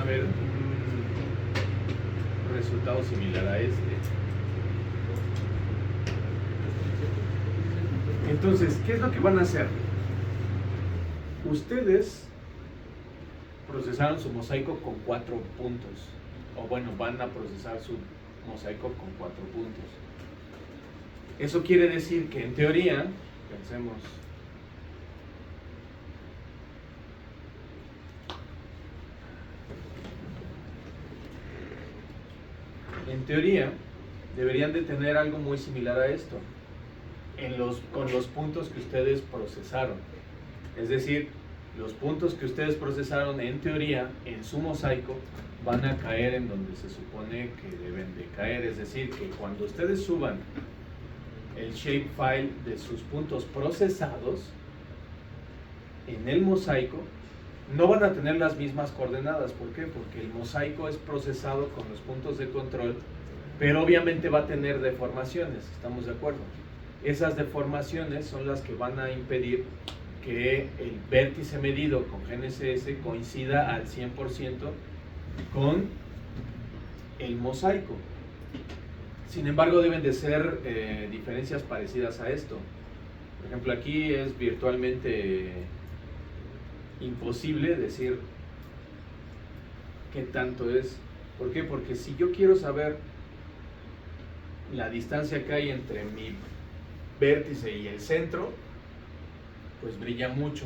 ver un resultado similar a este. Entonces, ¿qué es lo que van a hacer? Ustedes procesaron su mosaico con 4 puntos, o bueno, van a procesar su mosaico con 4 puntos. Eso quiere decir que en teoría, pensemos, en teoría deberían de tener algo muy similar a esto con los puntos que ustedes procesaron. Es decir, los puntos que ustedes procesaron en teoría en su mosaico van a caer en donde se supone que deben de caer. Es decir, que cuando ustedes suban el shapefile de sus puntos procesados en el mosaico, no van a tener las mismas coordenadas. ¿Por qué? Porque el mosaico es procesado con los puntos de control, pero obviamente va a tener deformaciones, ¿estamos de acuerdo? Esas deformaciones son las que van a impedir que el vértice medido con GNSS coincida al 100% con el mosaico. Sin embargo, deben de ser diferencias parecidas a esto. Por ejemplo, aquí es virtualmente imposible decir qué tanto es. ¿Por qué? Porque si yo quiero saber la distancia que hay entre mi vértice y el centro, pues brilla mucho.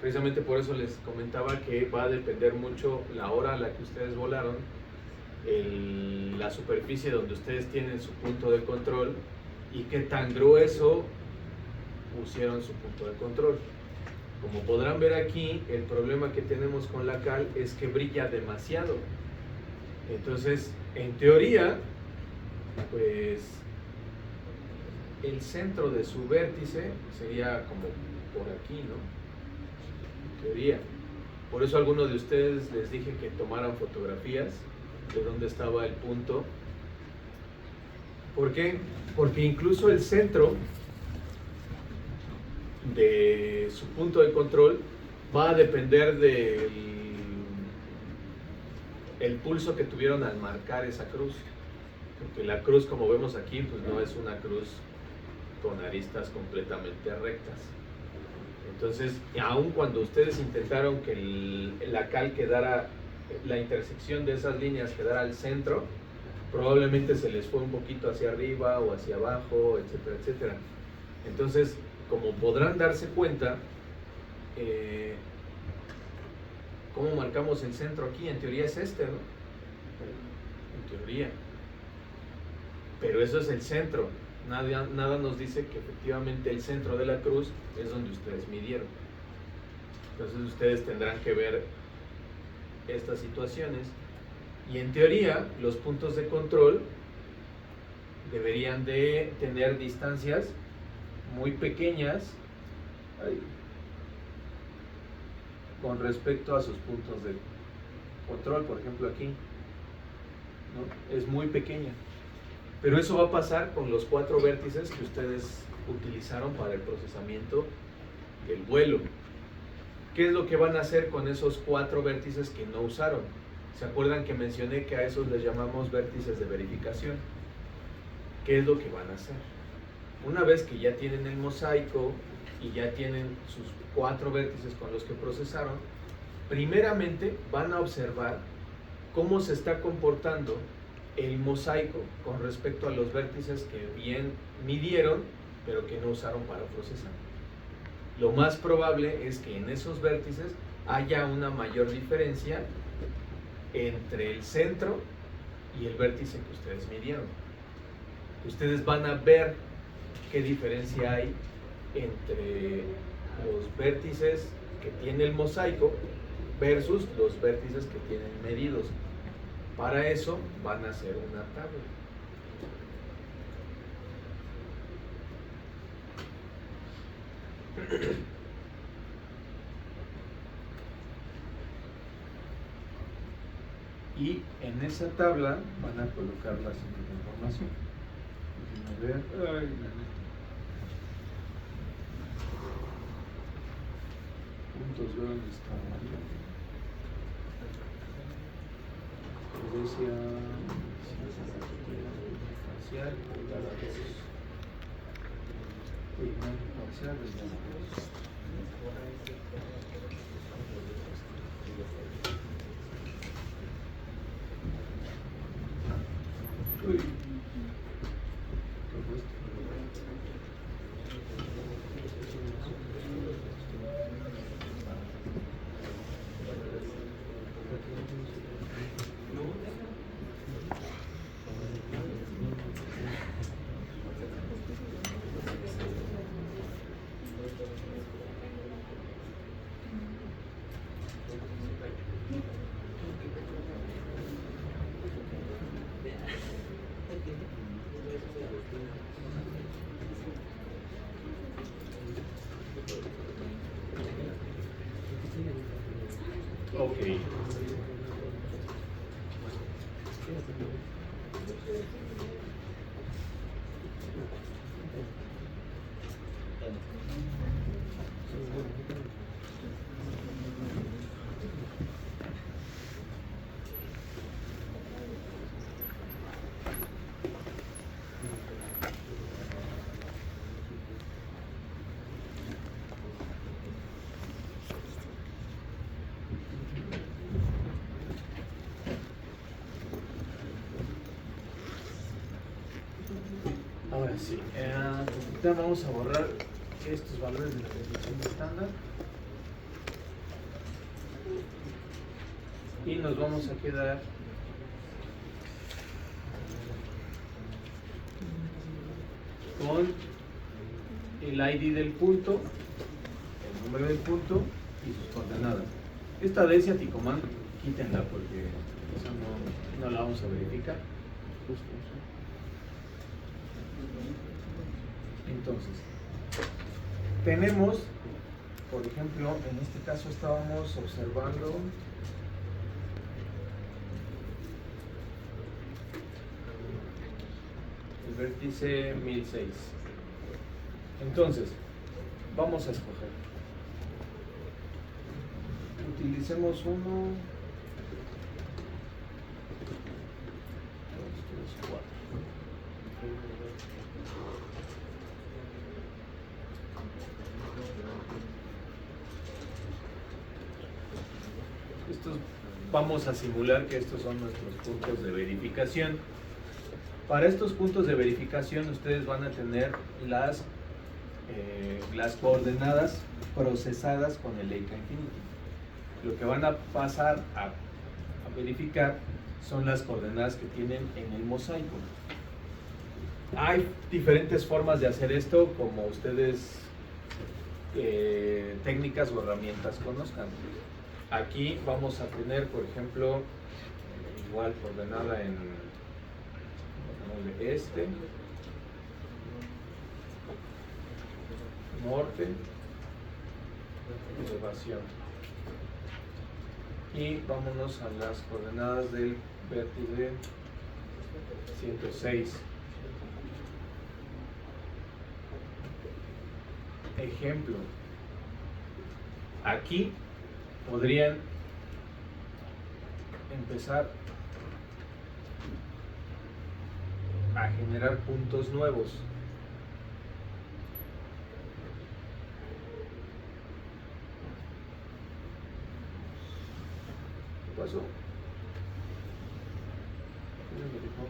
Precisamente por eso les comentaba que va a depender mucho la hora a la que ustedes volaron, la superficie donde ustedes tienen su punto de control y qué tan grueso pusieron su punto de control. Como podrán ver aquí, el problema que tenemos con la cal es que brilla demasiado. Entonces, en teoría, pues el centro de su vértice sería como por aquí, ¿no? En teoría. Por eso a algunos de ustedes les dije que tomaran fotografías de dónde estaba el punto. ¿Por qué? Porque incluso el centro de su punto de control va a depender del pulso que tuvieron al marcar esa cruz. Porque la cruz, como vemos aquí, pues no es una cruz con aristas completamente rectas. Entonces, aun cuando ustedes intentaron que la cal quedara, la intersección de esas líneas quedara al centro, probablemente se les fue un poquito hacia arriba o hacia abajo, etcétera, etcétera. Entonces, como podrán darse cuenta, ¿cómo marcamos el centro aquí? En teoría es este, ¿no? En teoría. Pero eso es el centro. Nada nos dice que efectivamente el centro de la cruz es donde ustedes midieron. Entonces ustedes tendrán que ver estas situaciones. Y en teoría, los puntos de control deberían de tener distancias muy pequeñas con respecto a sus puntos de control. Por ejemplo aquí, ¿no? Es muy pequeña. Pero eso va a pasar con los 4 vértices que ustedes utilizaron para el procesamiento del vuelo. ¿Qué es lo que van a hacer con esos 4 vértices que no usaron? ¿Se acuerdan que mencioné que a esos les llamamos vértices de verificación? ¿Qué es lo que van a hacer? Una vez que ya tienen el mosaico y ya tienen sus 4 vértices con los que procesaron, primeramente van a observar cómo se está comportando el mosaico con respecto a los vértices que bien midieron, pero que no usaron para procesar. Lo más probable es que en esos vértices haya una mayor diferencia entre el centro y el vértice que ustedes midieron. Ustedes van a ver qué diferencia hay entre los vértices que tiene el mosaico versus los vértices que tienen medidos. Para eso van a hacer una tabla. Y en esa tabla van a colocar la siguiente información. A ver, puntos, ¿dónde están? Trapecia parcial elevada a 2. Parcial elevada a 2. Uy. Ok. Ahora sí, ahorita vamos a borrar estos valores de la definición estándar y nos vamos a quedar con el ID del punto, el número del punto y sus coordenadas. Esta de Ciaticomán, quítenla porque esa no la vamos a verificar. Entonces, tenemos, por ejemplo, en este caso estábamos observando el vértice 1006. Entonces, vamos a escoger. Utilicemos uno, 2, 3, 4. Vamos a simular que estos son nuestros puntos de verificación. Para estos puntos de verificación ustedes van a tener las coordenadas procesadas con el Leica Infinity. Lo que van a pasar a verificar son las coordenadas que tienen en el mosaico. Hay diferentes formas de hacer esto, como ustedes técnicas o herramientas conozcan. Aquí vamos a tener, por ejemplo, igual coordenada en este, norte, elevación. Y vámonos a las coordenadas del vértice 106. Ejemplo, aquí podrían empezar a generar puntos nuevos. ¿Qué pasó? ¿Qué me dijo?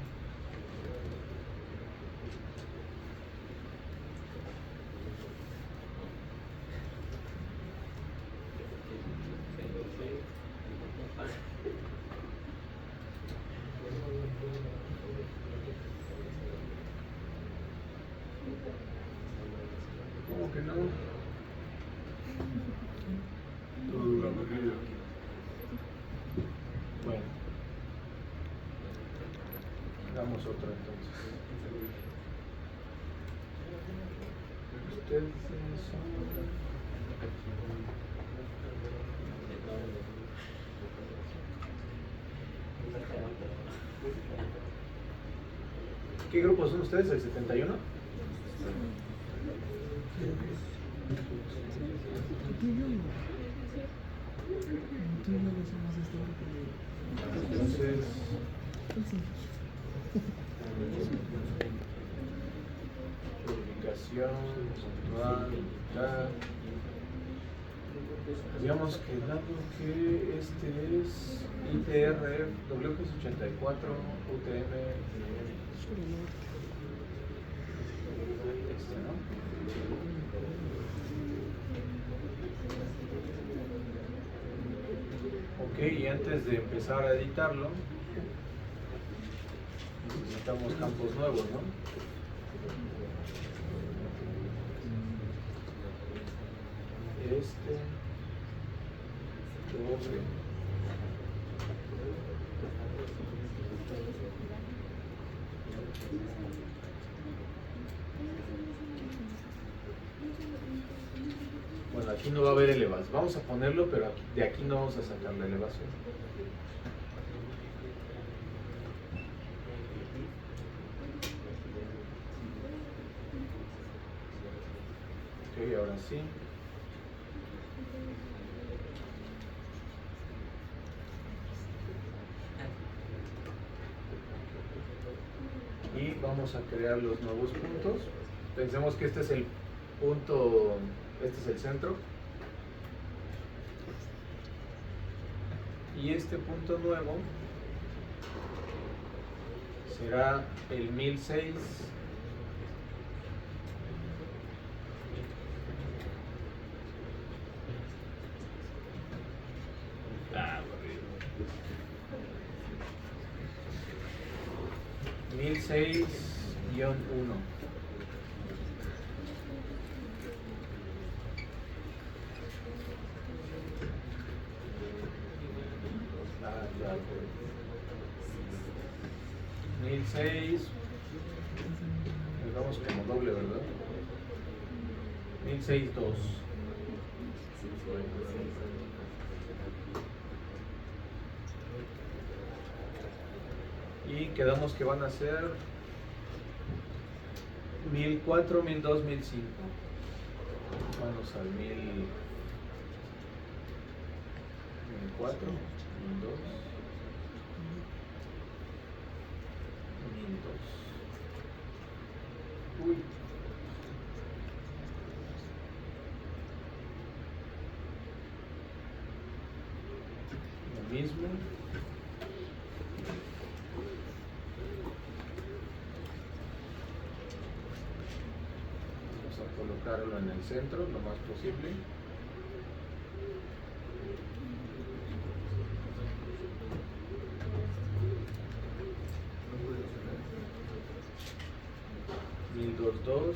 ¿Cómo que no? Bueno, hagamos otro entonces. Ustedes son... ¿Qué grupo son ustedes? ¿El 71? Entonces, verificación, puntual, ya. Habíamos quedado que este es ITRF WX84 UTM. Este, ¿no? Ok, y antes de empezar a editarlo, necesitamos campos nuevos, ¿no? Este, doble. Bueno, aquí no va a haber elevación. Vamos a ponerlo, pero de aquí no vamos a sacar la elevación. Ok, ahora sí. Y vamos a crear los nuevos puntos. Pensemos que este es el punto, este es el centro. Y este punto nuevo será el 1006. Ah, 1006-1. Ah, claro. 1006. Nos vamos como doble, ¿verdad? 1006-2. Y quedamos que van a ser 1004, 1002, 1005. Vamos al 1004, 1002, 1002. Uy. Lo mismo. Vamos a colocarlo en el centro lo más posible. Dos.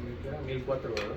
Me queda 1004, ¿verdad?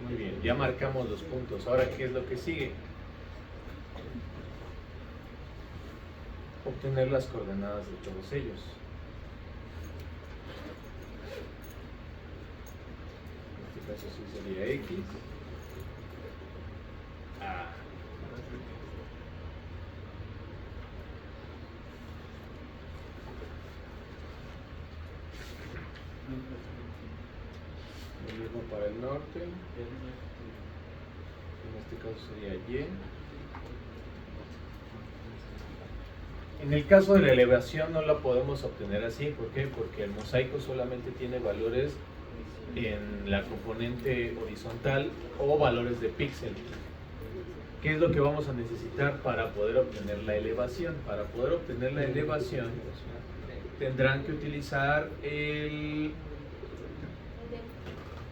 Muy bien, ya marcamos los puntos. Ahora, ¿qué es lo que sigue? Obtener las coordenadas de todos ellos. En este caso sí sería X. A. Lo mismo para el norte. En este caso sería Y. En el caso de la elevación no la podemos obtener así. ¿Por qué? Porque el mosaico solamente tiene valores en la componente horizontal o valores de píxel. ¿Qué es lo que vamos a necesitar para poder obtener la elevación? Para poder obtener la elevación tendrán que utilizar el...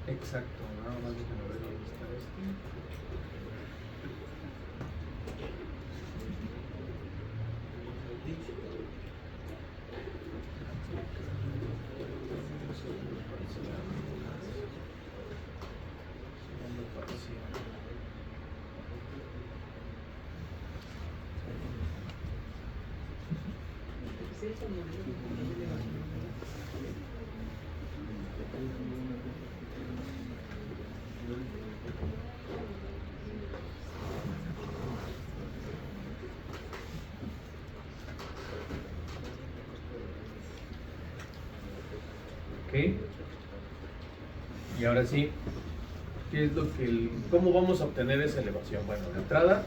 Exacto, nada más déjenme ver dónde está este. ¿Ok? Y ahora sí, ¿qué es lo que ¿cómo vamos a obtener esa elevación? Bueno, de entrada,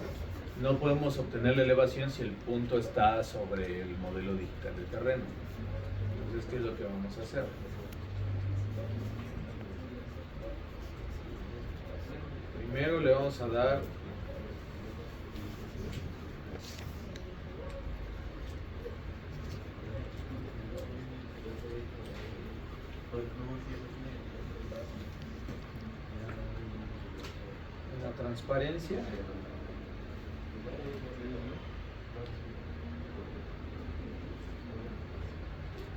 no podemos obtener la elevación si el punto está sobre el modelo digital del terreno. Entonces, ¿qué es lo que vamos a hacer? Primero le vamos a dar una transparencia.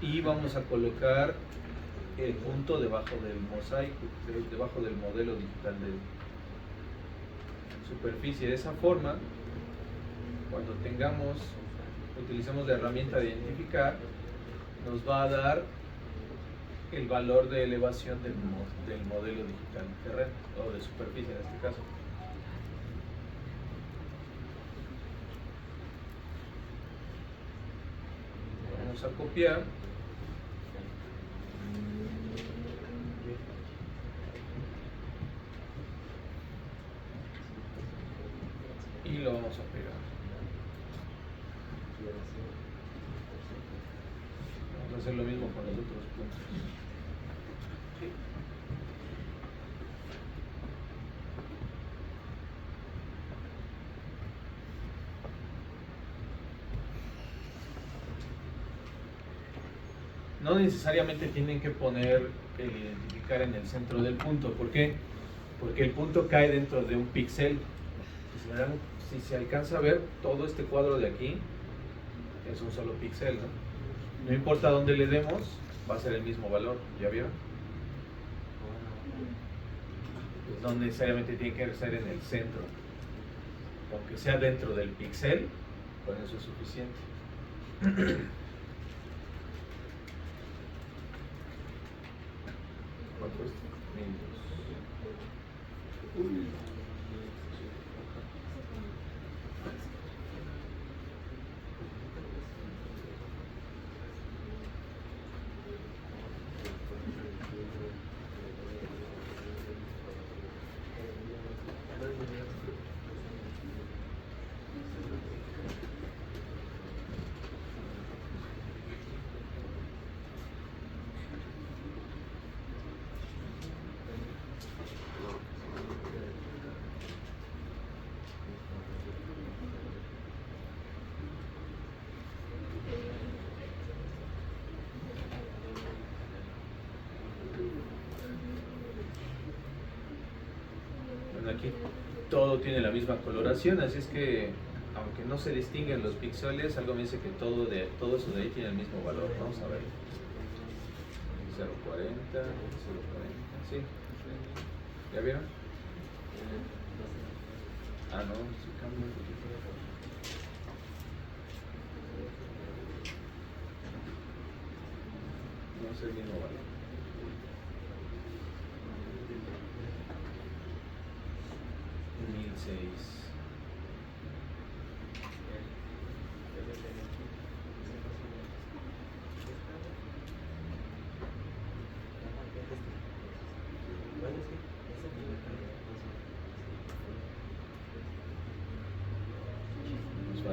Y vamos a colocar el punto debajo del mosaico, debajo del modelo digital de superficie. De esa forma, cuando utilicemos la herramienta de identificar, nos va a dar el valor de elevación del modelo digital de terreno, o de superficie en este caso. Vamos a copiar. Y lo vamos a pegar. Vamos a hacer lo mismo con los otros puntos. No necesariamente tienen que poner el identificar en el centro del punto. ¿Por qué? Porque el punto cae dentro de un píxel. Si se alcanza a ver, todo este cuadro de aquí es un solo píxel, ¿no? No importa dónde le demos, va a ser el mismo valor. ¿Ya vieron? Pues no necesariamente tiene que ser en el centro. Aunque sea dentro del píxel, con eso es suficiente. ¿Cuánto es? 1002. Aquí todo tiene la misma coloración, así es que aunque no se distinguen los píxeles, algo me dice que todo eso de ahí tiene el mismo valor. Vamos a ver. 0.40, 0.40, sí. ¿Ya vieron? Ah, no, sí cambia un poquito. No es el mismo valor.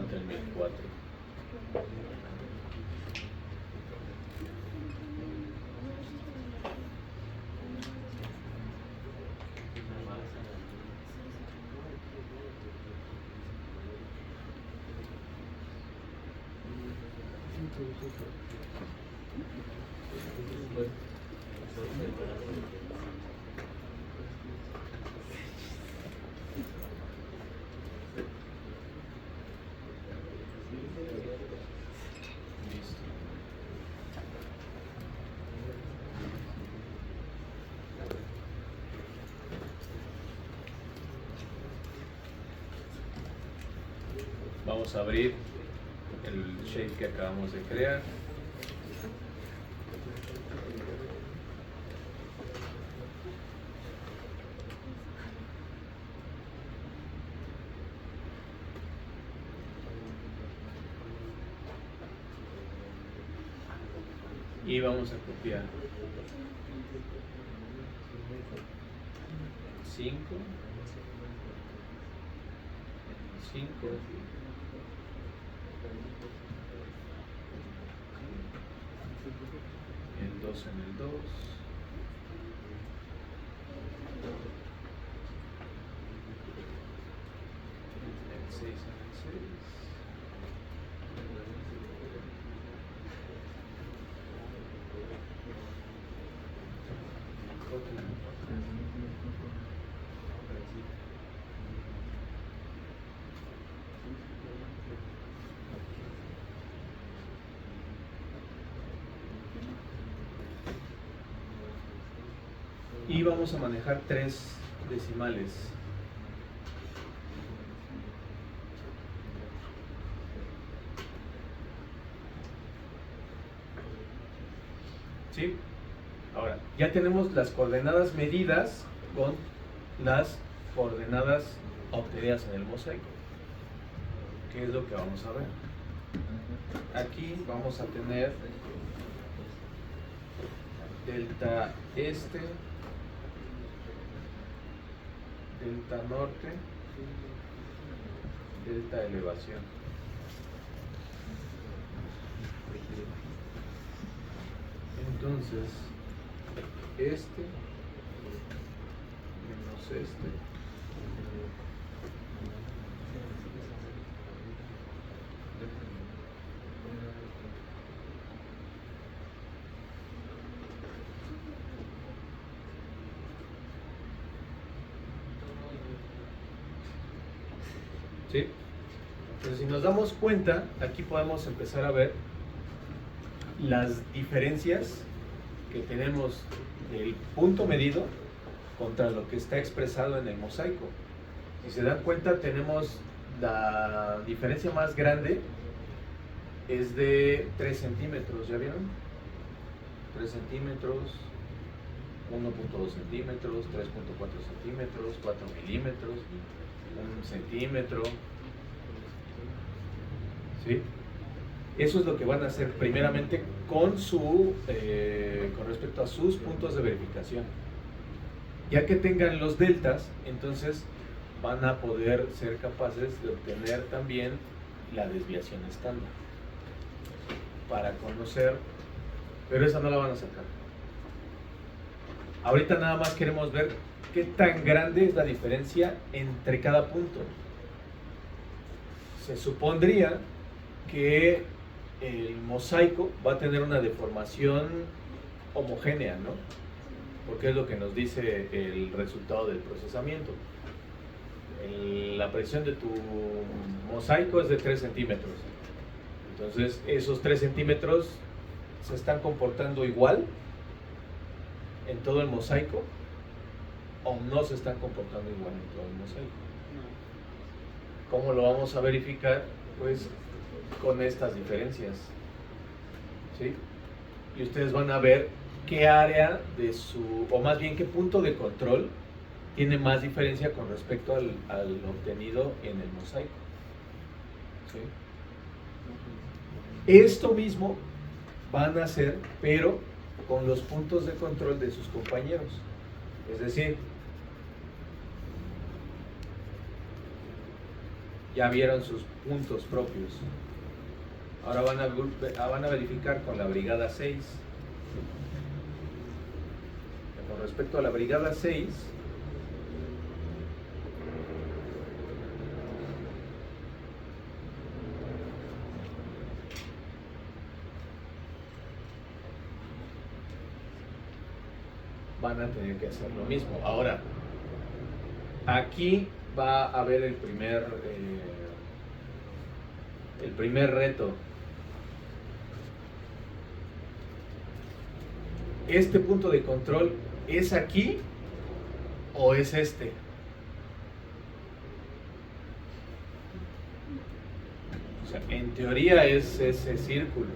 contra el 1004. Vamos a abrir el shape que acabamos de crear. Y vamos a copiar 5, 5, el 2 en el 2, el 6 en el 6, y vamos a manejar 3 decimales. ¿Sí? Ahora, ya tenemos las coordenadas medidas con las coordenadas obtenidas en el mosaico. ¿Qué es lo que vamos a ver? Aquí vamos a tener delta este, delta norte, delta elevación. Entonces, este menos este ¿sí? Entonces, si nos damos cuenta, aquí podemos empezar a ver las diferencias que tenemos del punto medido contra lo que está expresado en el mosaico. Si se dan cuenta, tenemos la diferencia más grande es de 3 centímetros, ¿ya vieron? 3 centímetros, 1.2 centímetros, 3.4 centímetros, 4 milímetros, 1 centímetro, ¿sí? Eso es lo que van a hacer primeramente con respecto a sus puntos de verificación. Ya que tengan los deltas, entonces van a poder ser capaces de obtener también la desviación estándar para conocer, pero esa no la van a sacar. Ahorita nada más queremos ver qué tan grande es la diferencia entre cada punto. Se supondría que el mosaico va a tener una deformación homogénea, ¿no? Porque es lo que nos dice el resultado del procesamiento. La presión de tu mosaico es de 3 centímetros. Entonces, esos 3 centímetros se están comportando igual en todo el mosaico o no se están comportando igual en todo el mosaico. ¿Cómo lo vamos a verificar? Pues con estas diferencias, ¿sí? Y ustedes van a ver qué área de o más bien qué punto de control tiene más diferencia con respecto al obtenido en el mosaico, ¿sí? Esto mismo van a hacer, pero con los puntos de control de sus compañeros. Es decir, ya vieron sus puntos propios. Ahora van a verificar con la brigada 6. Con respecto a la brigada 6, van a tener que hacer lo mismo. Ahora, aquí va a haber el primer reto. ¿Este punto de control es aquí o es este? O sea, en teoría es ese círculo.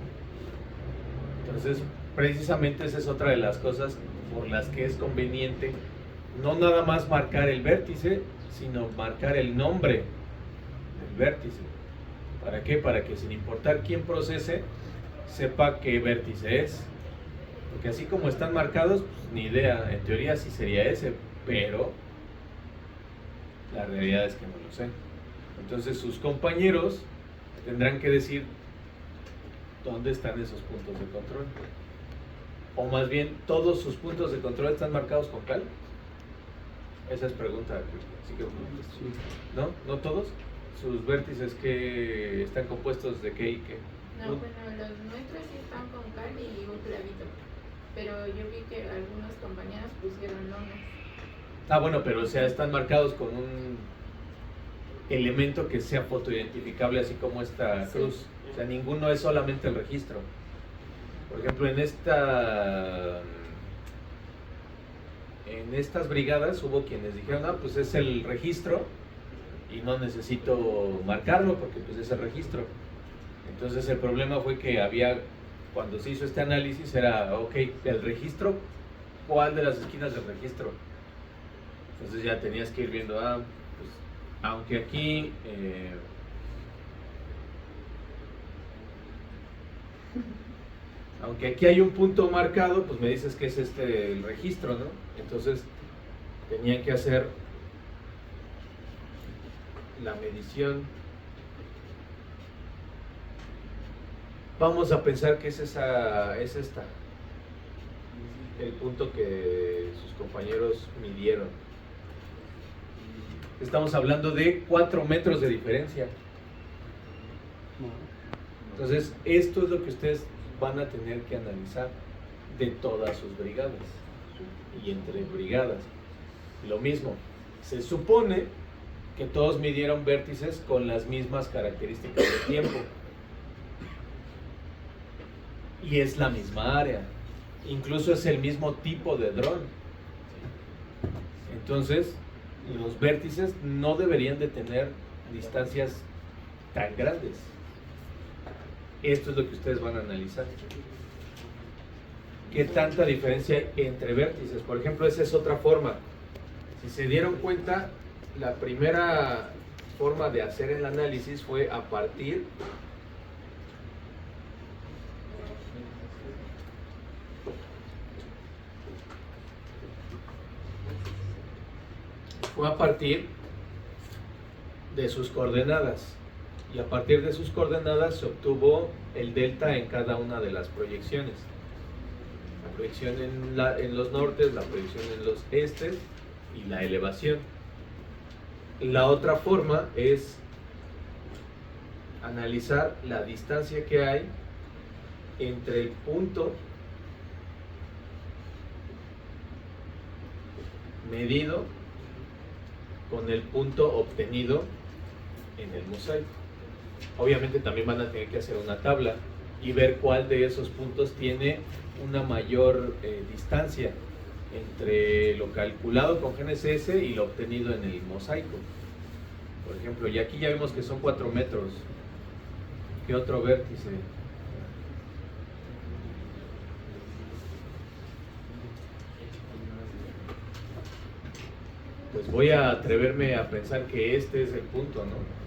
Entonces, precisamente esa es otra de las cosas por las que es conveniente no nada más marcar el vértice, sino marcar el nombre del vértice. ¿Para qué? Para que sin importar quién procese, sepa qué vértice es. Porque así como están marcados, pues, ni idea, en teoría sí sería ese, pero la realidad es que no lo sé. Entonces sus compañeros tendrán que decir dónde están esos puntos de control. O más bien, ¿todos sus puntos de control están marcados con cal? Esa es pregunta. Así que, Sí. ¿no? ¿No todos? ¿Sus vértices que están compuestos de qué y qué? No, bueno, los nuestros sí están con cal y un clavito. Pero yo vi que algunos compañeros pusieron lonas. Ah, bueno, pero o sea, están marcados con un elemento que sea fotoidentificable, así como esta Sí. cruz. O sea, ninguno es solamente el registro. Por ejemplo, en estas brigadas hubo quienes dijeron, ah, pues es el registro y no necesito marcarlo porque pues es el registro. Entonces el problema fue que cuando se hizo este análisis era, ok, el registro, ¿cuál de las esquinas del registro? Entonces ya tenías que ir viendo, pues aunque aquí hay un punto marcado, pues me dices que es el registro, ¿no? Entonces tenían que hacer la medición. Vamos a pensar que es esta, el punto que sus compañeros midieron. Estamos hablando de 4 metros de diferencia. Entonces, esto es lo que ustedes van a tener que analizar de todas sus brigadas y entre brigadas. Lo mismo, se supone que todos midieron vértices con las mismas características de tiempo. Y es la misma área, incluso es el mismo tipo de dron. Entonces, los vértices no deberían de tener distancias tan grandes. Esto es lo que ustedes van a analizar. ¿Qué tanta diferencia hay entre vértices? Por ejemplo, esa es otra forma. Si se dieron cuenta, la primera forma de hacer el análisis fue a partir de sus coordenadas, y a partir de sus coordenadas se obtuvo el delta en cada una de las proyecciones. La proyección en los nortes, la proyección en los estes y la elevación. La otra forma es analizar la distancia que hay entre el punto medido con el punto obtenido en el mosaico. Obviamente también van a tener que hacer una tabla y ver cuál de esos puntos tiene una mayor distancia entre lo calculado con GNSS y lo obtenido en el mosaico. Por ejemplo, y aquí ya vemos que son 4 metros. ¿Qué otro vértice? Pues voy a atreverme a pensar que este es el punto, ¿no?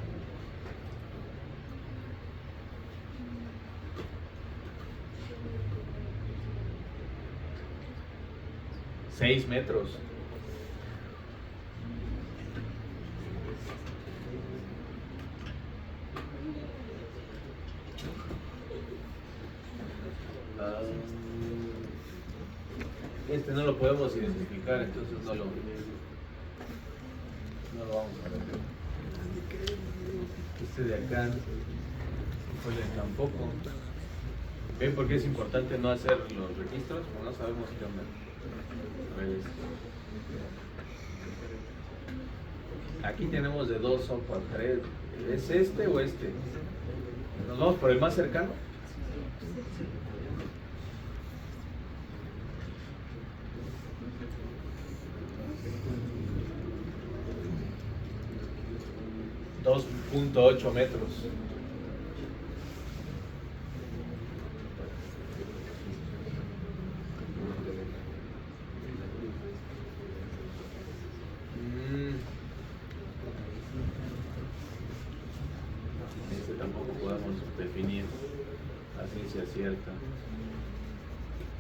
¿6 metros? Este no lo podemos identificar, entonces no lo vamos a ver. Este de acá, híjole, tampoco. ¿Ven por qué es importante no hacer los registros? Pues no sabemos qué onda. A ver, aquí tenemos de 2 software, 3. ¿Es este o este? ¿Nos vamos por el más cercano? .8 metros. Este tampoco podemos definir a ciencia cierta.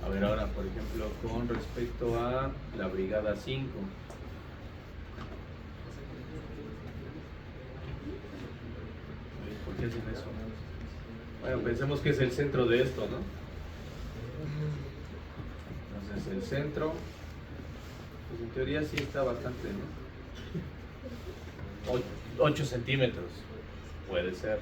A ver ahora, por ejemplo, con respecto a la brigada 5. ¿Por qué hacen eso? Bueno, pensemos que es el centro de esto, ¿no? Entonces el centro, pues en teoría sí está bastante, ¿no? 8 centímetros, puede ser.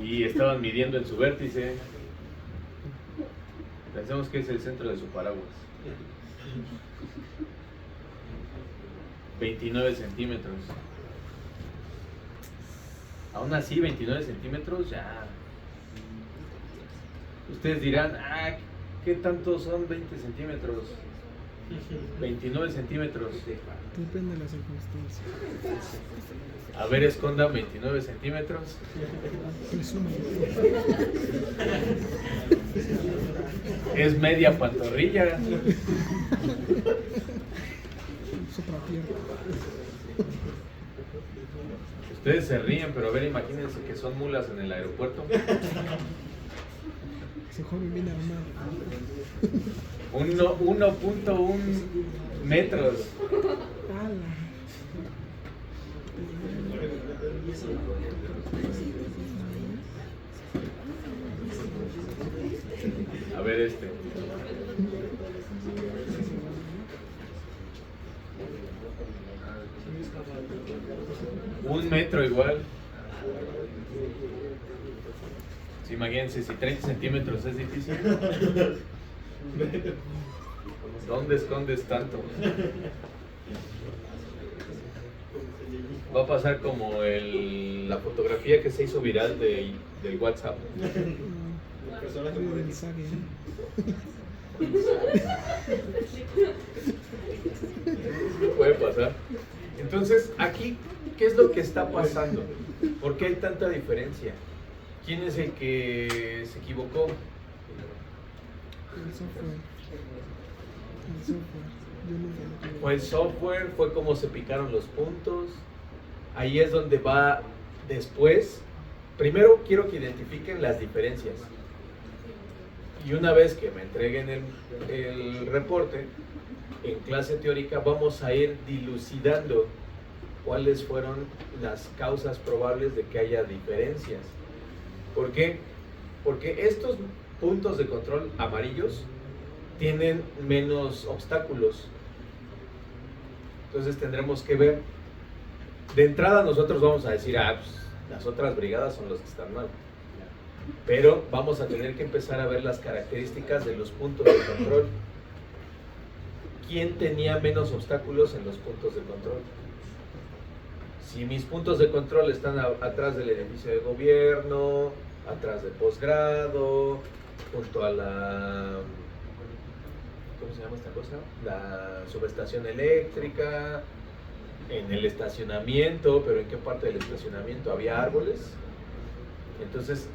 Y estaban midiendo en su vértice. Pensemos que es el centro de su paraguas. 29 centímetros. Aún así, 29 centímetros ya. Ustedes dirán, ¿qué tanto son 20 centímetros? 29 centímetros. Depende de las circunstancias. A ver, escondan 29 centímetros. Presume. Es media pantorrilla. Soplapierna. Ustedes se ríen, pero a ver, imagínense que son mulas en el aeropuerto. Ese joven viene armado. 1.1 metros. ¡Hala! A ver este. Un metro igual. Sí, imagínense, si 30 centímetros es difícil. ¿Dónde escondes tanto? Va a pasar como la fotografía que se hizo viral del WhatsApp. Del saque, Puede pasar. Entonces, aquí, ¿qué es lo que está pasando? ¿Por qué hay tanta diferencia? ¿Quién es el que se equivocó? El software. El software. Yo nunca lo tuve. Fue el software, fue como se picaron los puntos. Ahí es donde va después. Primero quiero que identifiquen las diferencias. Y una vez que me entreguen el reporte, en clase teórica vamos a ir dilucidando cuáles fueron las causas probables de que haya diferencias. ¿Por qué? Porque estos puntos de control amarillos tienen menos obstáculos. Entonces tendremos que ver. De entrada nosotros vamos a decir, pues, las otras brigadas son los que están mal. Pero vamos a tener que empezar a ver las características de los puntos de control. ¿Quién tenía menos obstáculos en los puntos de control? Si mis puntos de control están atrás del edificio de gobierno, atrás de posgrado, junto a la... ¿cómo se llama esta cosa? La subestación eléctrica, en el estacionamiento, pero ¿en qué parte del estacionamiento había árboles? Entonces,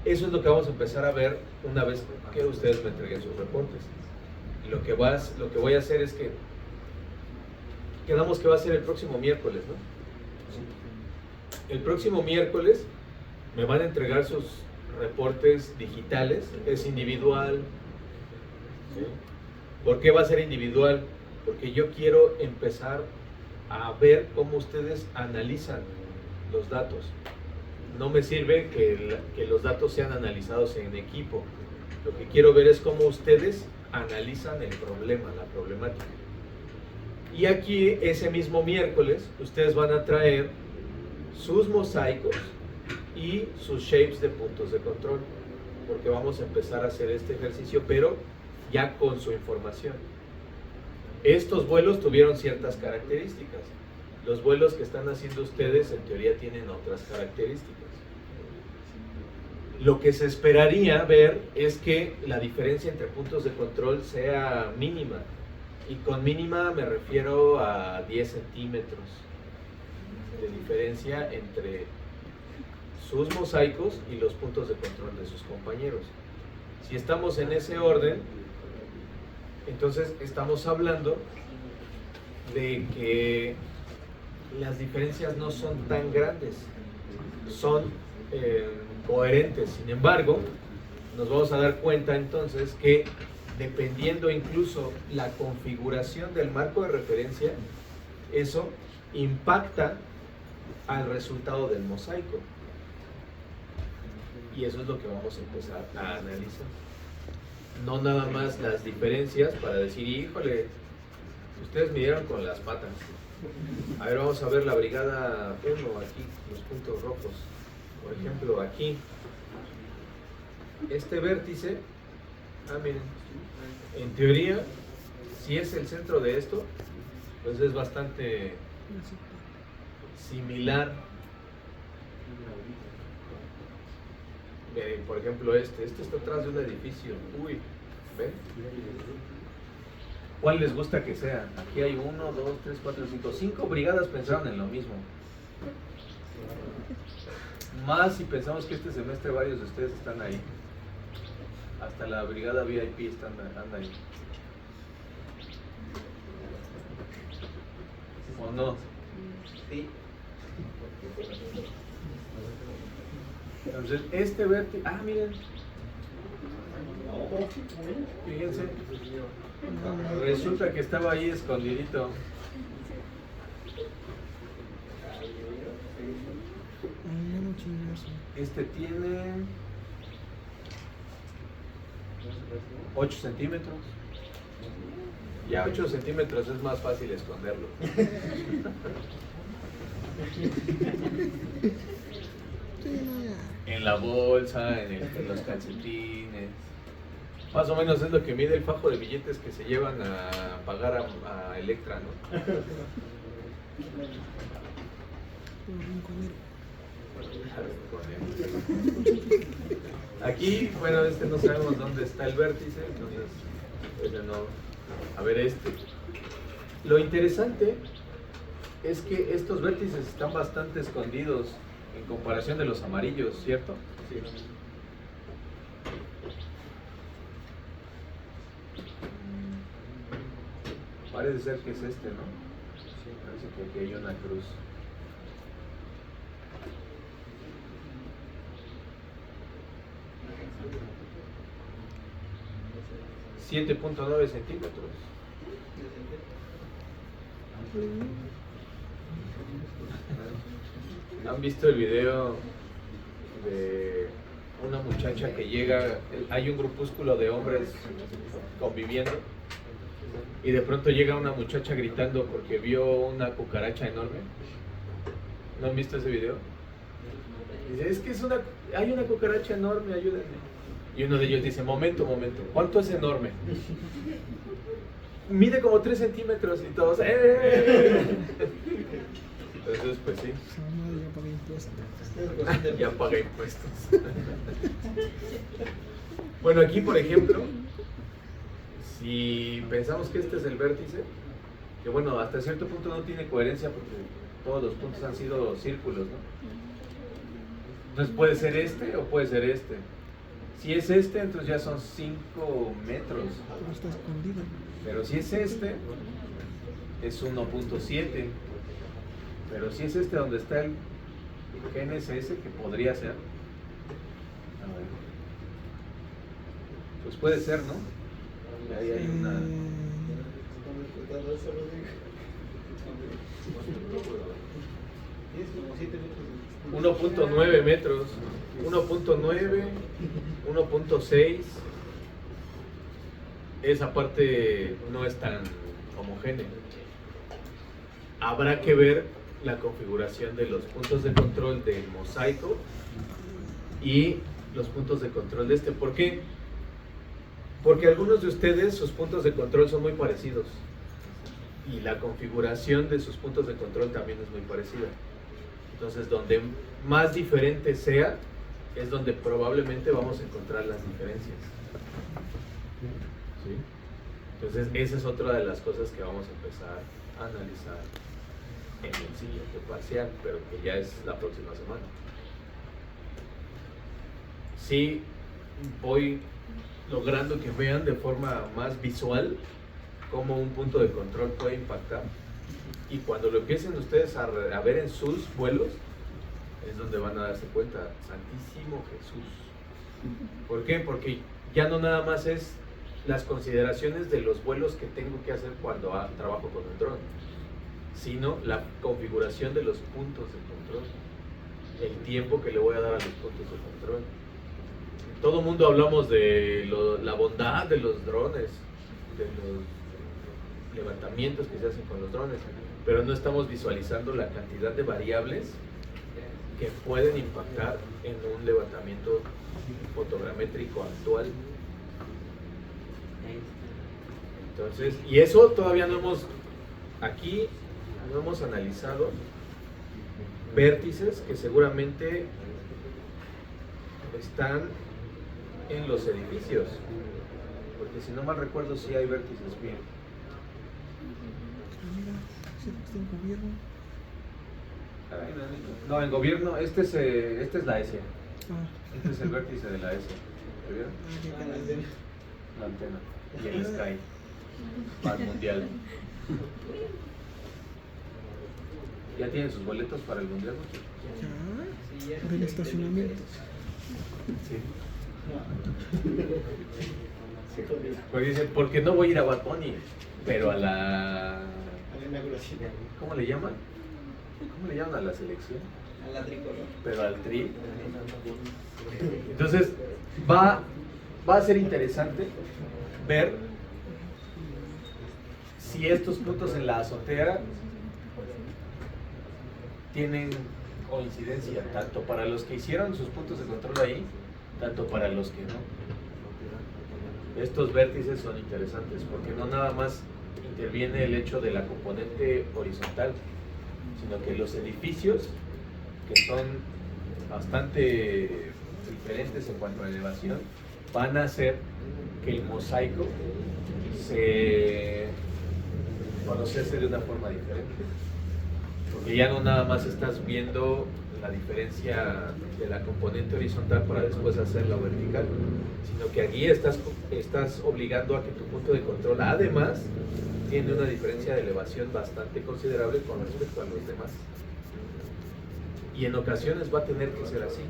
eso es lo que vamos a empezar a ver una vez que ustedes me entreguen sus reportes. Y lo que voy a hacer es que quedamos que va a ser el próximo miércoles, ¿no? El próximo miércoles me van a entregar sus reportes digitales, es individual. ¿Sí? ¿Por qué va a ser individual? Porque yo quiero empezar a ver cómo ustedes analizan los datos. No me sirve que los datos sean analizados en equipo. Lo que quiero ver es cómo ustedes analizan el problema, la problemática. Y aquí, ese mismo miércoles, ustedes van a traer sus mosaicos y sus shapes de puntos de control, porque vamos a empezar a hacer este ejercicio, pero ya con su información. Estos vuelos tuvieron ciertas características. Los vuelos que están haciendo ustedes, en teoría, tienen otras características. Lo que se esperaría ver es que la diferencia entre puntos de control sea mínima. Y con mínima me refiero a 10 centímetros de diferencia entre sus mosaicos y los puntos de control de sus compañeros. Si estamos en ese orden, entonces estamos hablando de que las diferencias no son tan grandes, son coherentes. Sin embargo, nos vamos a dar cuenta entonces que dependiendo incluso la configuración del marco de referencia, eso impacta al resultado del mosaico. Y eso es lo que vamos a empezar a analizar. No nada más las diferencias para decir, híjole, ustedes midieron con las patas. A ver, vamos a ver la brigada 1 aquí, los puntos rojos. Por ejemplo, aquí, este vértice, miren, en teoría, si es el centro de esto, pues es bastante similar. Por ejemplo, este está atrás de un edificio. Uy, ¿ven? ¿Cuál les gusta que sea? Aquí hay 1, 2, 3, 4, 5. 5 brigadas pensaron en lo mismo. Más si pensamos que este semestre varios de ustedes están ahí. Hasta la brigada VIP anda ahí. ¿O no? Sí. Entonces, este vértice... miren. Fíjense. Resulta que estaba ahí escondidito. Este tiene 8 centímetros. Ya 8 centímetros es más fácil esconderlo. En la bolsa, en los calcetines. Más o menos es lo que mide el fajo de billetes que se llevan a pagar a Electra, ¿no? Aquí, bueno, no sabemos dónde está el vértice, entonces, pues no. A ver, Lo interesante es que estos vértices están bastante escondidos en comparación de los amarillos, ¿cierto? Sí. Parece ser que es ¿no? Parece que aquí hay una cruz. $7.9 centímetros. ¿Han visto el video de una muchacha que llega? Hay un grupúsculo de hombres conviviendo y de pronto llega una muchacha gritando porque vio una cucaracha enorme. ¿No han visto ese video? Dice, es que hay una cucaracha enorme, ayúdenme. Y uno de ellos dice, momento, ¿cuánto es enorme? Mide como 3 centímetros y todos, Entonces, pues sí. Ya pagué impuestos. Bueno, aquí por ejemplo, si pensamos que este es el vértice, que bueno, hasta cierto punto no tiene coherencia porque todos los puntos han sido círculos, ¿no? Entonces puede ser este o puede ser este. Si es este, entonces ya son 5 metros. Está escondido. Pero si es este, es 1.7. Pero si es este donde está el GNSS, que podría ser. A ver. Pues puede ser, ¿no? Ahí hay una... 1.9 metros, 1.9, 1.6. Esa parte no es tan homogénea. Habrá que ver la configuración de los puntos de control del mosaico y los puntos de control de este. ¿Por qué? Porque algunos de ustedes, sus puntos de control son muy parecidos y la configuración de sus puntos de control también es muy parecida. Entonces, donde más diferente sea, es donde probablemente vamos a encontrar las diferencias. ¿Sí? Entonces, esa es otra de las cosas que vamos a empezar a analizar en el siguiente parcial, pero que ya es la próxima semana. Sí, voy logrando que vean de forma más visual cómo un punto de control puede impactar, y cuando lo empiecen ustedes a ver en sus vuelos es donde van a darse cuenta, Santísimo Jesús. ¿Por qué? Porque ya no nada más es las consideraciones de los vuelos que tengo que hacer cuando trabajo con un dron, sino la configuración de los puntos de control, el tiempo que le voy a dar a los puntos de control. Todo el mundo hablamos de la bondad de los drones, de los levantamientos que se hacen con los drones, pero no estamos visualizando la cantidad de variables que pueden impactar en un levantamiento fotogramétrico actual. Entonces, y eso todavía no hemos analizado vértices que seguramente están en los edificios, porque si no mal recuerdo sí hay vértices bien. No, en gobierno, este es la S. Este es el vértice de la S. ¿Lo vieron? La antena. Y el Sky. Para el mundial. ¿Ya tienen sus boletos para el mundial? Ya, del estacionamiento. Sí. Porque dicen, ¿por qué no voy a ir a Bad Bunny? Pero a la... ¿Cómo le llaman? ¿Cómo le llaman a la selección? A la tricolor. Pero al tri. Entonces, va a ser interesante ver si estos puntos en la azotea tienen coincidencia, tanto para los que hicieron sus puntos de control ahí, tanto para los que no. Estos vértices son interesantes porque no nada más interviene el hecho de la componente horizontal, sino que los edificios, que son bastante diferentes en cuanto a elevación, van a hacer que el mosaico se procese de una forma diferente. Porque ya no nada más estás viendo la diferencia de la componente horizontal para después hacerla vertical, sino que aquí estás obligando a que tu punto de control además tiene una diferencia de elevación bastante considerable con respecto a los demás. Y en ocasiones va a tener que ser así.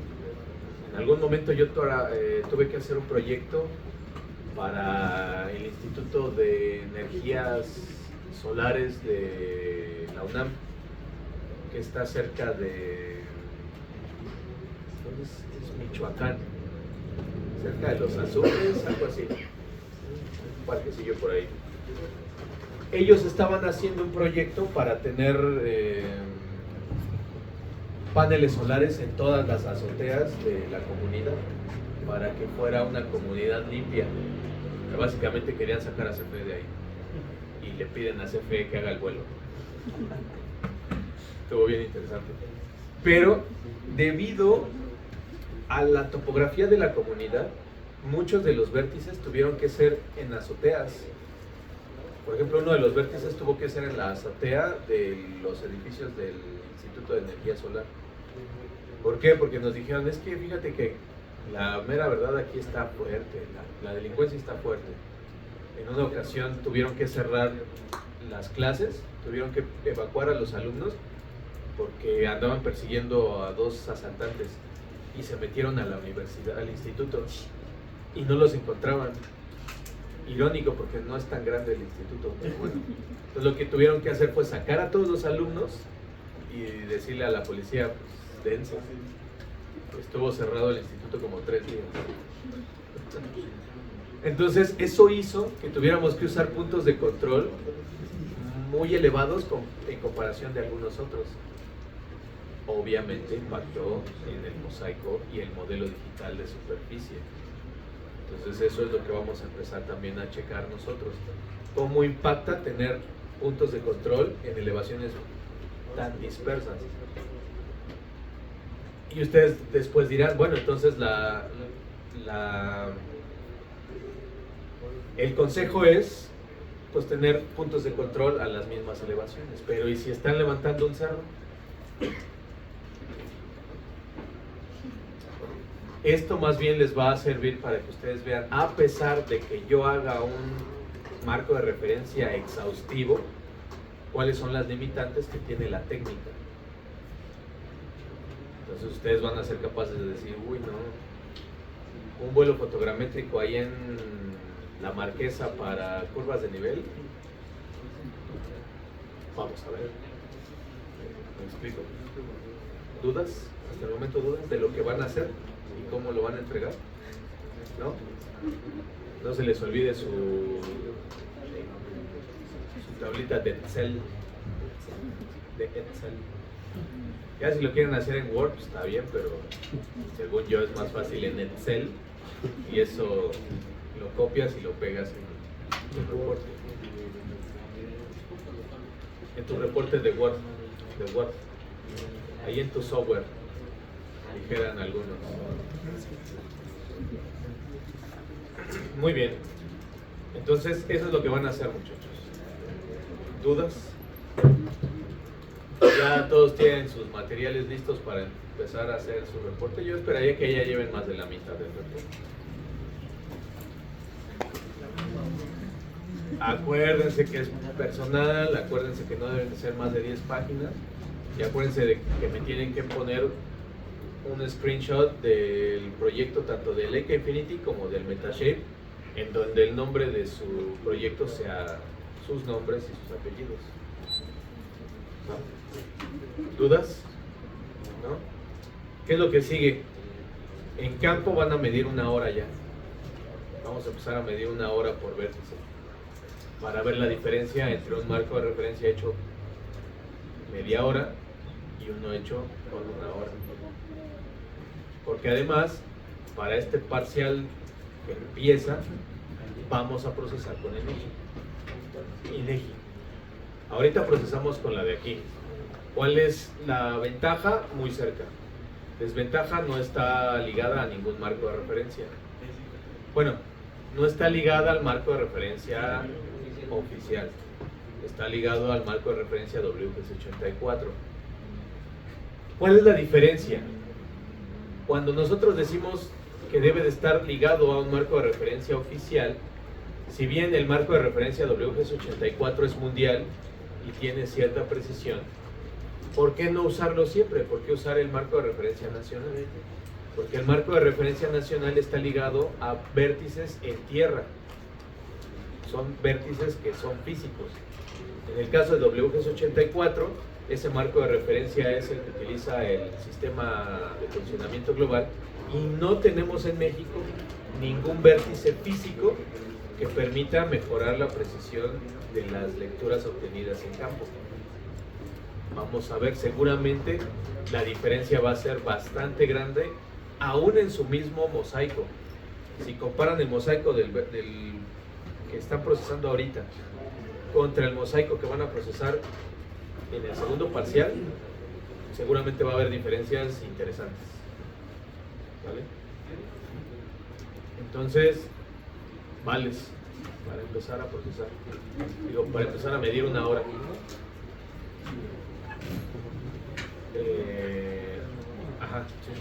En algún momento yo tuve que hacer un proyecto para el Instituto de Energías Solares de la UNAM, que está cerca de... ¿dónde es Michoacán? Cerca de Los Azules, algo así. Un parquecillo por ahí. Ellos estaban haciendo un proyecto para tener paneles solares en todas las azoteas de la comunidad, para que fuera una comunidad limpia. Pero básicamente querían sacar a CFE de ahí y le piden a CFE que haga el vuelo. Estuvo bien interesante. Pero debido a la topografía de la comunidad, muchos de los vértices tuvieron que ser en azoteas. Por ejemplo, uno de los vértices tuvo que ser en la azotea de los edificios del Instituto de Energía Solar. ¿Por qué? Porque nos dijeron, es que fíjate que la mera verdad aquí está fuerte, la delincuencia está fuerte. En una ocasión tuvieron que cerrar las clases, tuvieron que evacuar a los alumnos porque andaban persiguiendo a dos asaltantes y se metieron a la universidad, al instituto, y no los encontraban. Irónico porque no es tan grande el instituto, pero bueno. Entonces lo que tuvieron que hacer fue sacar a todos los alumnos y decirle a la policía, pues, dense. Estuvo cerrado el instituto como 3 días. Entonces eso hizo que tuviéramos que usar puntos de control muy elevados en comparación de algunos otros. Obviamente impactó en el mosaico y el modelo digital de superficie. Entonces eso es lo que vamos a empezar también a checar nosotros. ¿Cómo impacta tener puntos de control en elevaciones tan dispersas? Y ustedes después dirán, bueno, entonces el consejo es pues tener puntos de control a las mismas elevaciones. Pero ¿y si están levantando un cerro? Esto más bien les va a servir para que ustedes vean, a pesar de que yo haga un marco de referencia exhaustivo, cuáles son las limitantes que tiene la técnica. Entonces ustedes van a ser capaces de decir, uy, no, un vuelo fotogramétrico ahí en la Marquesa para curvas de nivel. Vamos a ver. ¿Me explico? ¿Dudas? Hasta el momento dudas de lo que van a hacer y cómo lo van a entregar. ¿No? No se les olvide su tablita de Excel. Ya si lo quieren hacer en Word, pues está bien, pero según yo es más fácil en Excel y eso lo copias y lo pegas en tu reporte. En tu reporte de Word. Ahí en tu software, dijeran algunos. Muy bien. Entonces, eso es lo que van a hacer, muchachos. ¿Dudas? Ya todos tienen sus materiales listos para empezar a hacer su reporte. Yo esperaría que ya lleven más de la mitad del reporte. Acuérdense que es personal, acuérdense que no deben de ser más de 10 páginas y acuérdense de que me tienen que poner un screenshot del proyecto tanto de Leica Infinity como del Metashape, en donde el nombre de su proyecto sea sus nombres y sus apellidos. ¿No? ¿Dudas? ¿No? ¿Qué es lo que sigue? En campo van a medir 1 hora ya. Vamos a empezar a medir 1 hora por vértice para ver la diferencia entre un marco de referencia hecho media hora y uno hecho con 1 hora. Porque además, para este parcial que empieza, vamos a procesar con INEGI. Ahorita procesamos con la de aquí. ¿Cuál es la ventaja? Muy cerca. Desventaja, no está ligada a ningún marco de referencia. Bueno, no está ligada al marco de referencia oficial. Está ligado al marco de referencia WGS84. ¿Cuál es la diferencia? Cuando nosotros decimos que debe de estar ligado a un marco de referencia oficial, si bien el marco de referencia WGS84 es mundial y tiene cierta precisión, ¿por qué no usarlo siempre? ¿Por qué usar el marco de referencia nacional? Porque el marco de referencia nacional está ligado a vértices en tierra. Son vértices que son físicos. En el caso de WGS84, ese marco de referencia es el que utiliza el sistema de funcionamiento global y no tenemos en México ningún vértice físico que permita mejorar la precisión de las lecturas obtenidas en campo. Vamos a ver, seguramente la diferencia va a ser bastante grande, aún en su mismo mosaico. Si comparan el mosaico del que están procesando ahorita contra el mosaico que van a procesar en el segundo parcial, seguramente va a haber diferencias interesantes. ¿Vale? Entonces, vales para empezar a procesar. Digo, para empezar a medir 1 hora. Ajá, sí.